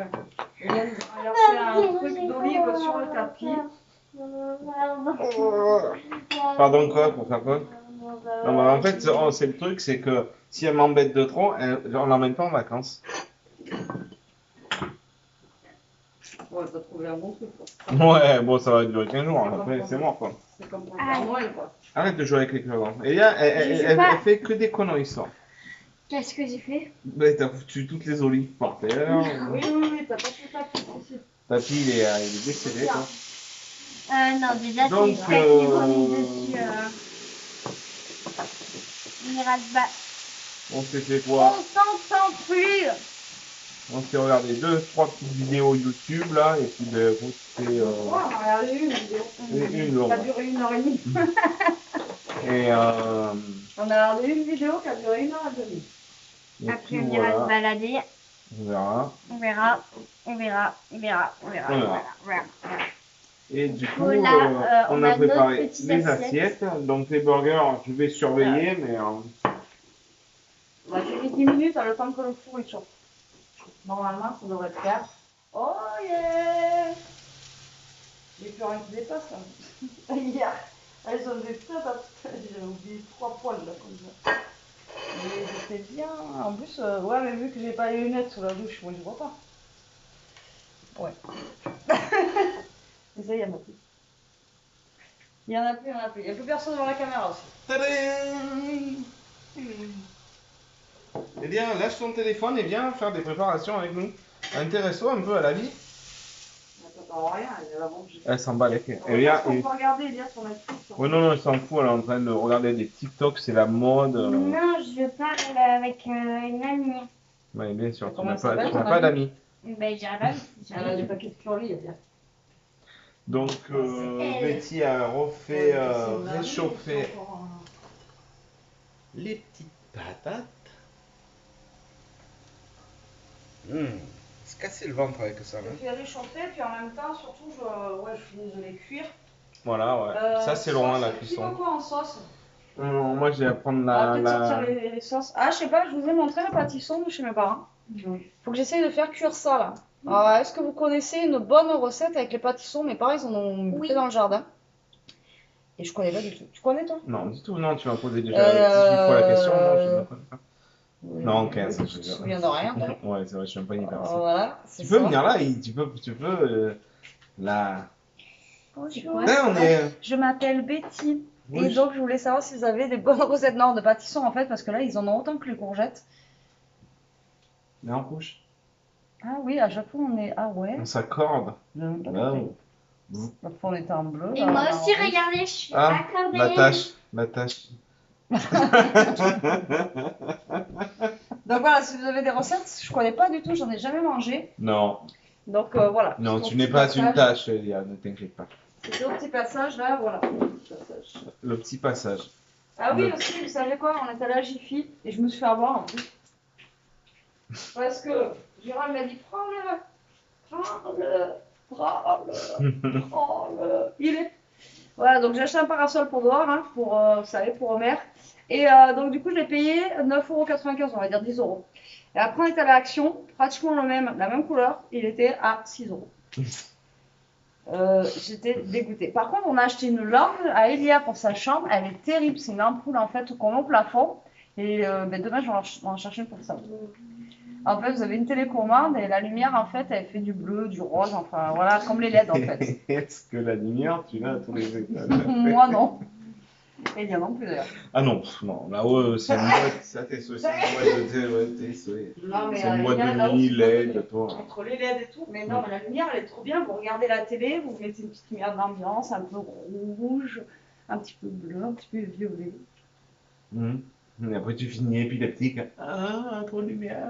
Et elle a fait un truc d'olive sur le tapis. Pardon quoi, pour faire quoi? Non, mais en fait, c'est le truc, c'est que si elle m'embête de trop, on l'emmène pas en vacances. Ouais, t'as trouvé un bon truc, quoi. Ouais, bon, ça va durer 15 jours, après c'est mort quoi. C'est comme pour Ah, Père Noël, quoi. Arrête de jouer avec les cure-dents. Et là, Je sais pas. elle fait que des conneries, ça. Qu'est-ce que j'ai fait? Ben, t'as foutu toutes les olives par terre. Oui, t'as pas fait ça tout ici. Papy, il est décédé, quoi. Non, déjà, Donc, c'est ça qui vont mis dessus. on s'est fait quoi? On s'entend plus. On s'est regardé 2-3 petites vidéos YouTube là, et puis ben, écoute, c'est. On a regardé une vidéo. Une Ça a longue. duré 1h30. Et, On a regardé une vidéo qui a duré 1h30. et Après, puis on ira se voilà, balader. on verra. On verra. Voilà. Et du coup, Voilà, on on a a nos préparé petites les assiettes. assiettes. Donc les burgers, je vais surveiller, mais Bah, j'ai mis 10 minutes le temps que le four il chauffe. Normalement, ça devrait le faire. Oh yeah! J'ai plus rien qui dépasse là. Hier, elles ont des patates. J'ai oublié 3 poils là comme ça. Mais j'étais bien. En plus, ouais, mais vu que j'ai pas les lunettes sous la douche, moi je vois pas. Ouais. Et ça, il y en a plus. Il y en a plus, il y en a plus. Il n'y a plus personne devant la caméra aussi. tadam! Eh bien, lâche ton téléphone et viens faire des préparations avec nous. Intéresse-toi un peu à la vie. Ça t'entend rien, elle est là, bon, Elle s'en bat les couilles. on peut regarder, il y a sur Netflix. Oui, non, elle s'en fout, elle est en train de regarder des TikTok, c'est la mode. Non, je parle avec une amie. Oui, bien sûr, tu Comment n'as ça s'appelle, pas, ton d'amis. Ben, j'irai pas. Elle a des paquets de curly, elle vient. Donc, Elle. Betty a refait réchauffer les petites patates. Se casser le ventre avec ça. Je fais réchauffer, puis en même temps, surtout, je finis de les cuire. Voilà, ouais. Ça, c'est loin la Tu cuisson. veux quoi en sauce? Moi, je vais prendre Peut-être sortir les sauces. Ah, je sais pas, je vous ai montré le pâtisson de chez mes parents. Faut que j'essaye de faire cuire ça là. Alors, est-ce que vous connaissez une bonne recette avec les pâtissons? Mes parents, ils en ont fait dans le jardin. Et je connais pas du tout. Tu connais toi? Non, du tout, non, tu m'as posé déjà 18 fois la question. Non, je ne connais pas. Non, 15. Tu te souviens de rien, toi? Ouais, c'est vrai, je suis un peu hyper. Voilà, c'est Tu peux ça. venir là, tu peux là. Bonjour. Là, on est. Je m'appelle Betty. Oui, Et donc, je voulais savoir si vous avez des bonnes recettes non, de pâtisson en fait, parce que là, ils en ont autant que les courgettes. on est en couche. Ah oui, à chaque fois, on est. Ah ouais. On s'accorde. J'ai même pas Wow. compris. La fois, on était en bleu. Et là, moi on est en aussi, rouge. regardez, je suis Ah, accordée. la tâche. Donc voilà, si vous avez des recettes, je connais pas du tout, j'en ai jamais mangé. Non, Donc voilà. non, C'est tu au n'es petit pas passage. une tâche, Elia, ne t'inquiète pas. C'est au petit passage là, voilà. Petit passage. Le petit passage. Ah oui, Le- aussi, vous savez quoi, on est allé à Jiffy et je me suis fait avoir en plus. Parce que Gérald m'a dit prends-le, prends-le, prends-le, prends-le. Il est. Voilà, donc j'ai acheté un parasol pour dehors, hein, pour, vous savez, pour Omer. Et donc du coup, je l'ai payé 9,95 €, on va dire 10 €. Et après, on est allé à Action, pratiquement la même couleur, il était à 6 €. J'étais dégoûtée. Par contre, on a acheté une lampe à Elia pour sa chambre. Elle est terrible. C'est une ampoule en fait qu'on met au plafond. Et ben, demain, je vais en chercher une pour ça. En fait, vous avez une télécommande et la lumière en fait, elle fait du bleu, du rose, enfin voilà, comme les LED en fait. Est-ce que la lumière, tu l'as à tous les étages? Moi non. Et il y en a non plus d'ailleurs. Ah non, non, là-haut, c'est une boîte, ça t'es souhaité, c'est une boîte de thé, ouais, t'es souhaité. Non, mais C'est une boîte il y a de là nuit, aussi, LED, toi. entre les LED et tout. Mais non, mais la lumière, elle est trop bien. Vous regardez la télé, vous mettez une petite lumière d'ambiance, un peu rouge, un petit peu bleu, un petit peu violet. Et après, tu finis épileptique. Ah, trop de lumière.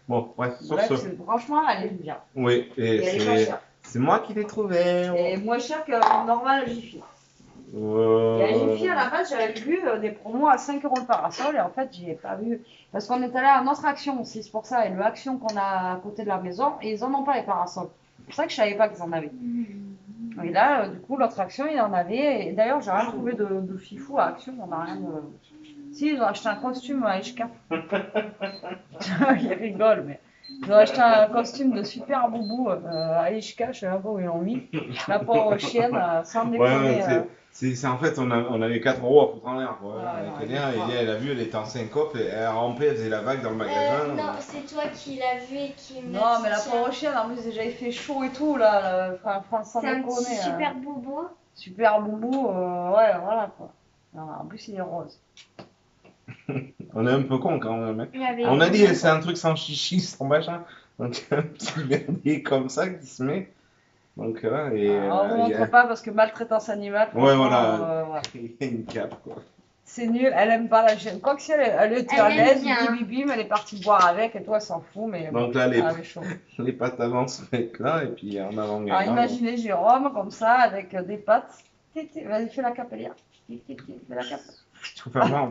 Bon, bref, sur Bref, ce. franchement, elle est bien. Oui, Et elle est pas et chère. c'est moi qui l'ai trouvé. Et moins cher que normal à Jiffy. Et à Jiffy, à la base, j'avais vu des promos à 5 € le parasol. Et en fait, j'y ai pas vu. Parce qu'on est allé à notre Action aussi, c'est pour ça. Et le Action qu'on a à côté de la maison, et ils en ont pas les parasols. C'est pour ça que je savais pas qu'ils en avaient. Et là, du coup, l'autre Action, il en avait. Et d'ailleurs, j'ai rien trouvé de fifou à Action. On a rien de. Si, ils ont acheté un costume à HK. Ils rigolent, mais. Ils ont acheté un costume de super boubou à HK, je sais même pas où ils l'ont mis. La pauvre chienne, sans déconner. C'est en fait, on avait 4 € à foutre en l'air. Quoi. Ouais, Avec non, Elia, elle est Elia, elle a vu, elle était en syncope, et elle rampait, elle faisait la vague dans le magasin. Non, c'est toi qui l'as vu et qui me Non, mais la pauvre chienne, en plus, déjà, il fait chaud et tout, là. Enfin, sans C'est un déconner. petit super bobo. Super boubou, ouais, voilà, quoi. Non, en plus, il est rose. On est un peu con quand même. Hein. Il avait- On a dit c'est un truc sans chichi, sans machin. Donc un petit merdier comme ça qui se met. Donc là, et Alors, on vous il y montre a... pas parce que maltraitance animale. Ouais, franchement, voilà. voilà. Il y a une cape, quoi. C'est nul, elle aime pas la chienne. Quoi que si elle était à Elle aime l'aise, bien. bim, bim, bim, elle est partie boire avec et toi, elle s'en fout. Mais bon, Donc là, elle avait chaud. les pattes avant se mettent là, et puis en avant Alors gagnant. imaginez Jérôme comme ça, avec des pattes. Vas-y, fais la cape, Elia. Fais la cape. Tu peux faire genre...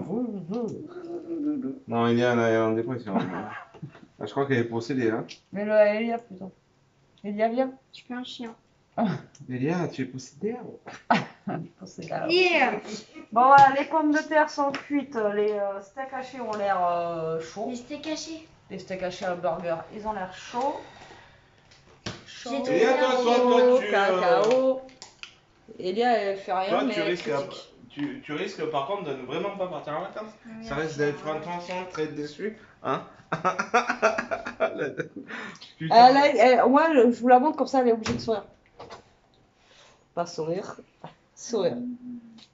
Non, il y a en dépression. Ah, je crois qu'elle est possédée, hein. Mais le Elia plutôt. Elia, viens. Je suis un chien. Elia, tu es possédée. C'est là. Yeah. Bon voilà, les pommes de terre sont cuites, les steaks hachés ont l'air chauds. Mais c'était caché. Les steaks hachés à burger, ils ont l'air chauds. J'ai Chaud, trouvé Elia, toi, tu... cacao. Elia, elle fait rien, Toi, mais tu elle risques, critique. tu risques par contre de ne vraiment pas partir en vacances. Ça risque d'être intéressant, très déçu. Hein. Moi, je vous la montre comme ça, elle est obligée de sourire. Pas sourire, sourire.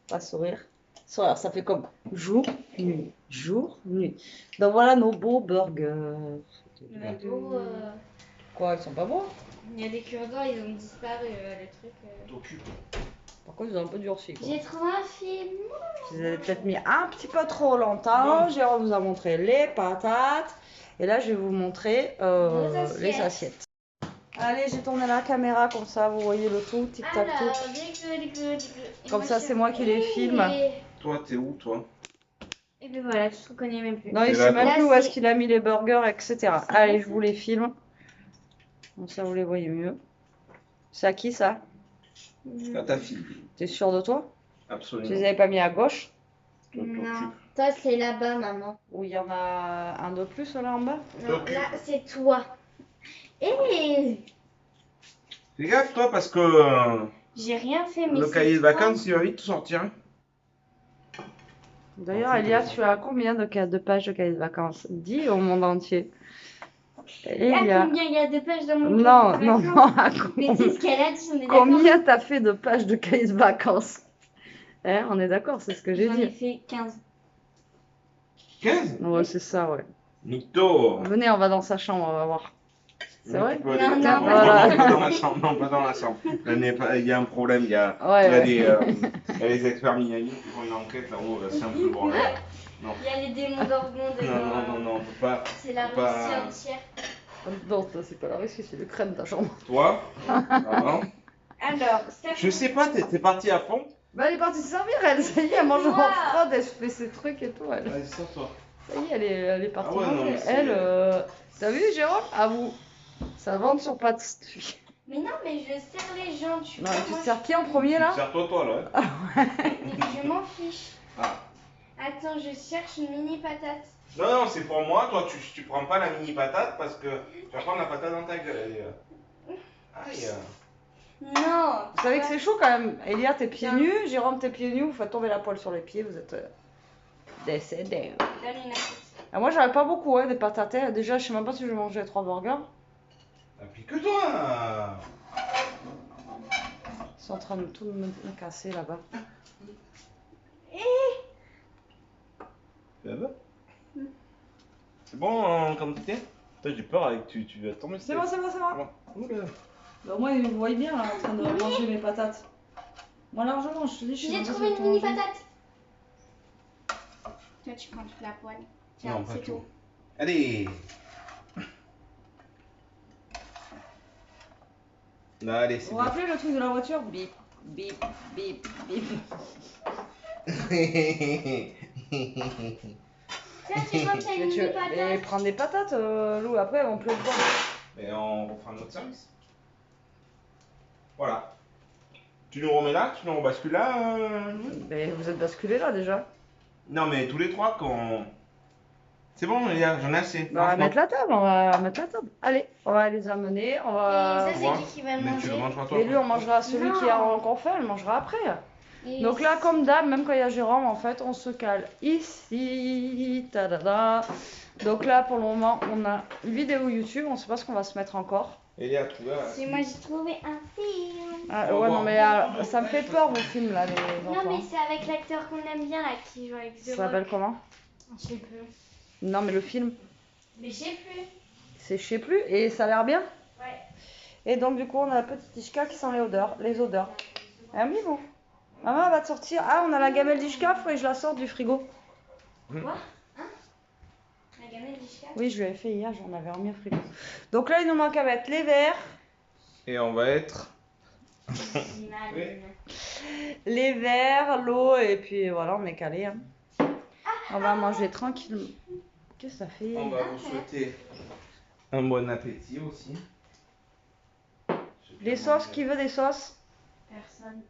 Pas sourire, sourire. Ça fait comme jour, nuit, jour, nuit. Donc voilà nos beaux burgers. Mais beau, Quoi, ils sont pas beaux? il y a des cure-dents, ils ont disparu, le truc. T'occupes. Par contre, ils ont un peu durci. Quoi. J'ai trouvé un film. Je les ai peut-être mis un petit peu trop longtemps. Jérôme vous a montré les patates. Et là, je vais vous montrer les assiettes. Allez, j'ai tourné la caméra comme ça, vous voyez le tout, tic-tac tout. Alors, des Comme ça, c'est moi qui les filme. Toi, t'es où, toi? Et puis voilà, tu te reconnais même plus. Non, il Et sait là, même là, plus où est-ce c'est- qu'il a mis les burgers, etc. Allez, je vous les filme. Comme ça, vous les voyez mieux. C'est à qui ça? À ta fille. T'es sûr de toi? Tu Absolument. les avais pas mis à gauche? Non, toi c'est là-bas, maman. Ou il y en a un de plus là en bas? Non, T'occupes. là c'est toi. Et Fais gaffe, toi, parce que j'ai rien fait, mais le c'est cahier de toi. vacances, il va vite sortir. Hein. D'ailleurs, Elia, tu as combien de pages de cahier de vacances? Dis au monde entier. Elia. Combien il y a de pages dans mon Non, cahier de non, vacances non. Mais c'est ce qu'elle a dit, on est d'accord. Combien t'as fait de pages de cahier de vacances? Hein, on est d'accord, c'est ce que j'ai J'en ai dit. fait 15. 15? Ouais, c'est ça, ouais. Mytho. Venez, on va dans sa chambre, on va voir. C'est vrai? Tu peux aller- Non, non, Tiens, voilà. pas dans la chambre, non, pas dans la chambre. Il y a un problème, il y a, Ouais, il y a ouais. il y a les experts Miami qui font une enquête là-haut, c'est un peu le bordel. Non. Il y a les démons d'Orgon dedans. Non, on peut pas. C'est la Pas- Russie entière. Non, ça, c'est pas la Russie, c'est l'Ukraine, ta chambre. Toi? Non. Alors, ça Je sais pas, t'es parti à fond? Bah, elle est partie se servir, elle. Ça y est, elle mange en Wow. froide, elle se fait ses trucs et tout. Elle. Vas-y, sors-toi. Ça y est, elle est partie Ah ouais, non, manger. mais c'est- Elle, t'as vu, Jérôme? À vous. Ça vente sur pattes. Mais non, mais je sers les gens, tu Non, vois. tu moi, te sers qui en premier là? Sers-toi, toi, là. Mais je m'en fiche. Ah. Attends, je cherche une mini patate. Non, c'est pour moi. Toi, tu prends pas la mini patate parce que tu vas prendre la patate dans ta gueule. Aïe. Non. Vous savez que c'est chaud quand même. Elia, t'es pieds nus. Jérôme, t'es pieds nus. Vous faites tomber la poêle sur les pieds. Vous êtes décédés. Donne une assiette. Ah, moi, j'avais pas beaucoup des patates. Déjà, je sais même pas si je vais manger 3 burgers. T'as plus que toi. Ils sont en train de tout me casser là-bas. Ça va? C'est bon en quantité? Toi, j'ai peur avec tu vas tomber. C'est bon, c'est bon, c'est bon. Oula. Bah, au moins, vous voyez bien là, en train de manger mes patates. Moi, largement, je te dis, je suis J'ai même pas trouvé sûre une de mini manger. patate. Toi, tu prends toute la poêle. Tiens, Non, pas c'est tout. tout. Allez. Non, allez, c'est Vous bon. vous rappelez le truc de la voiture? Bip, bip, bip, bip. Tiens, tu vois que t'as une Mais mini mais patate. prends des patates, Lou, après, elles vont plus le voir. Mais on refera notre service. Voilà. Tu nous remets là? Tu nous rebascules là? Mais vous êtes basculés là déjà. Non, mais tous les trois, quand. C'est bon, les gars, j'en ai assez. Bah, on va Franchement. mettre la table, on va mettre la table. Allez, on va les amener, on va... Et ça, c'est qui va le Mais tu le manger? mangeras toi. Mais lui, on mangera celui Non. qui a encore fait, elle mangera après. Et Donc là, comme d'hab, même quand il y a Jérôme, en fait, on se cale ici. Tadada. Donc là, pour le moment, on a une vidéo YouTube, on sait pas ce qu'on va se mettre encore. Elia, trouvé là. c'est moi, j'ai trouvé un film. Ah, Au ouais, revoir. non, mais ça me fait peur, vos films, là, les Non, enfants. mais c'est avec l'acteur qu'on aime bien, là, qui joue avec The Ça Rock. s'appelle comment? Je sais plus. Non, mais le film, Mais je sais plus. c'est je sais plus, et ça a l'air bien. Ouais. Et donc, du coup, on a la petite Ishka qui sent les odeurs. Un bibou. Maman va te sortir. Ah, on a la gamelle d'Ishka, faut que je la sorte du frigo. Quoi? Hein? La gamelle d'Ishka? Oui, je lui avais fait hier, j'en avais remis au frigo. Donc là, il nous manque à mettre les verres. Et on va être. Les verres, l'eau, et puis voilà, on est calé. Hein. On va manger tranquillement. Qu'est-ce que ça fait? On va vous souhaiter un bon appétit aussi. Les sauces, qui veut des sauces? Personne.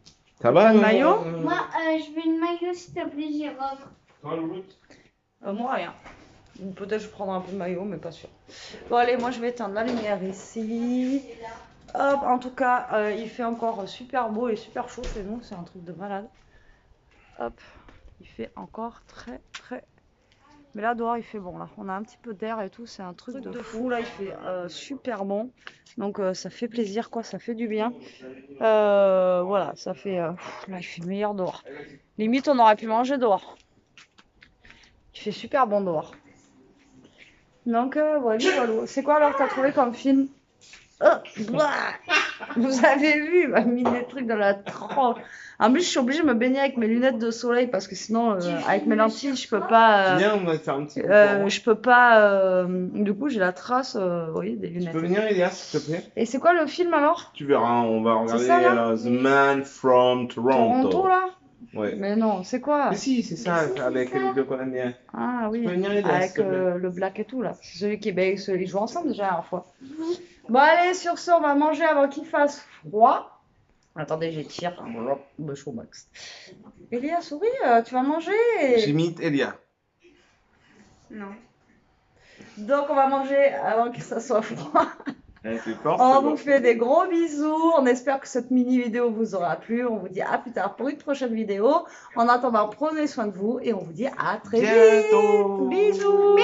Ça Pas de maillot? Moi, je veux une maillot, s'il te plaît, Jérôme. Toi, Louloute? Moi, rien. Ou peut-être je prendrai un peu de maillot, mais pas sûr. Bon, allez, moi, je vais éteindre la lumière ici. Hop, en tout cas, il fait encore super beau et super chaud chez nous. C'est un truc de malade. Hop, il fait encore très, très... Mais là, dehors, il fait bon, là. On a un petit peu d'air et tout. C'est un truc de fou. Là, il fait super bon. Donc, ça fait plaisir, quoi. Ça fait du bien. Voilà, ça fait... là, il fait meilleur dehors. Limite, on aurait pu manger dehors. Il fait super bon dehors. Donc, voilà, voilà. C'est quoi alors que t'as trouvé comme film? Vous avez vu, il m'a mis des trucs dans la tronche. En plus, je suis obligée de me baigner avec mes lunettes de soleil parce que sinon, avec mes lentilles, je peux pas. Viens, on va faire un petit coup. Je peux pas. Du coup, j'ai la trace, vous voyez, des Tu lunettes. peux venir, Elias, s'il te plaît? Et c'est quoi le film alors? Tu verras, on va regarder ça, là The Man from Toronto. Toronto là? Ouais. Mais non, c'est quoi? Mais si, c'est ça, avec les deux Colombiens. Ah oui, peux venir, Elias, avec s'il te plaît. le black et tout là. C'est celui qui est ben, ils jouent ensemble déjà la dernière fois. Bon allez, sur ce, on va manger avant qu'il fasse froid. Attendez, j'étire. Le chaud max. Elia, souris, tu vas manger. J'imite Elia. Non. Donc on va manger avant que ça soit froid. Elle fait peur, On c'est vous bon. fait des gros bisous. On espère que cette mini vidéo vous aura plu. On vous dit à plus tard pour une prochaine vidéo. En attendant, prenez soin de vous et on vous dit à très vite. Bientôt. Bisous.